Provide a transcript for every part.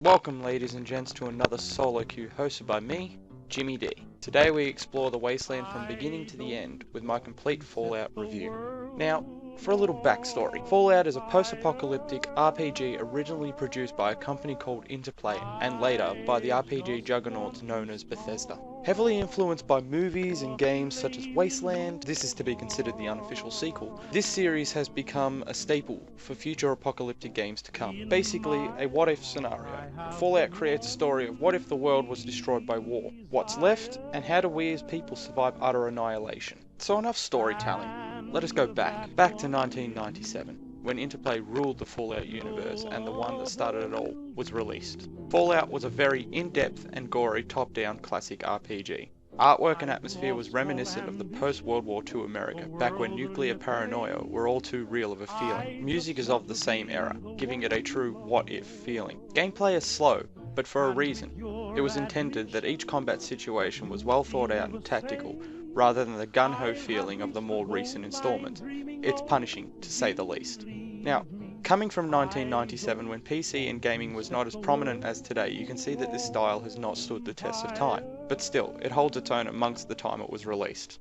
Welcome ladies and gents to another solo queue hosted by me, Jimmy D. Today we explore the wasteland from beginning to the end with my complete Fallout review. Now, for a little backstory, Fallout is a post-apocalyptic RPG originally produced by a company called Interplay and later by the RPG juggernauts known as Bethesda. Heavily influenced by movies and games such as Wasteland, this is to be considered the unofficial sequel, this series has become a staple for future apocalyptic games to come. Basically, a what-if scenario. Fallout creates a story of what if the world was destroyed by war, what's left, and how do we as people survive utter annihilation. So enough storytelling, let us go back to 1997. When Interplay ruled the Fallout universe and the one that started it all was released. Fallout was a very in-depth and gory top-down classic RPG. Artwork and atmosphere was reminiscent of the post-World War II America, back when nuclear paranoia were all too real of a feeling. Music is of the same era, giving it a true what-if feeling. Gameplay is slow, but for a reason. It was intended that each combat situation was well thought out and tactical, rather than the gun-ho feeling of the more recent installments. It's punishing, to say the least. Now, coming from 1997 when PC and gaming was not as prominent as today, you can see that this style has not stood the test of time, but still, it holds its own amongst the time it was released.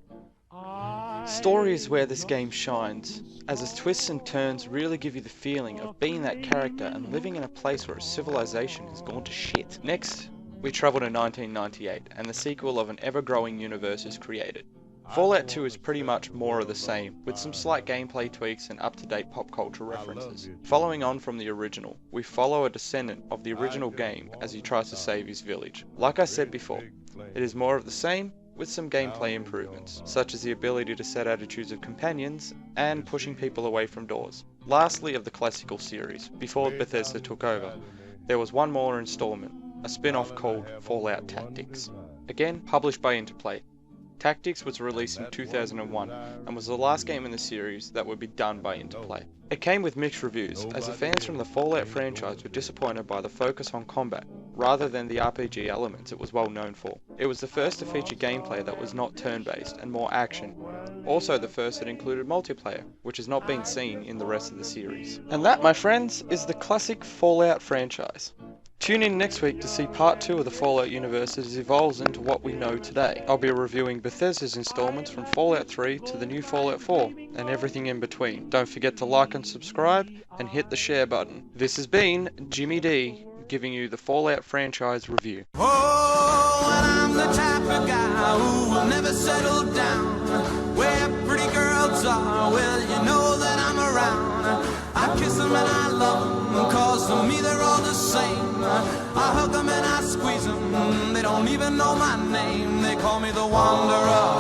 Story is where this game shines, as its twists and turns really give you the feeling of being that character and living in a place where a civilization has gone to shit. Next, we travel to 1998, and the sequel of an ever-growing universe is created. Fallout 2 is pretty much more of the same, with some slight gameplay tweaks and up-to-date pop culture references. Following on from the original, we follow a descendant of the original game as he tries to save his village. Like I said before, it is more of the same, with some gameplay improvements, such as the ability to set attitudes of companions, and pushing people away from doors. Lastly of the classical series, before Bethesda took over, there was one more installment, a spin-off called Fallout Tactics. Again, published by Interplay. Tactics was released in 2001 and was the last game in the series that would be done by Interplay. It came with mixed reviews, as the fans from the Fallout franchise were disappointed by the focus on combat, rather than the RPG elements it was well known for. It was the first to feature gameplay that was not turn-based and more action. Also the first that included multiplayer, which has not been seen in the rest of the series. And that, my friends, is the classic Fallout franchise. Tune in next week to see part 2 of the Fallout universe as it evolves into what we know today. I'll be reviewing Bethesda's installments from Fallout 3 to the new Fallout 4, and everything in between. Don't forget to like and subscribe, and hit the share button. This has been Jimmy D, giving you the Fallout franchise review. Oh, and I'm the type of guy who will never settle down. Where pretty girls are, well, you know that I'm around. I kiss them and I love them, cause to me they're all the same. I hug them and I squeeze them, they don't even know my name. They call me the Wanderer.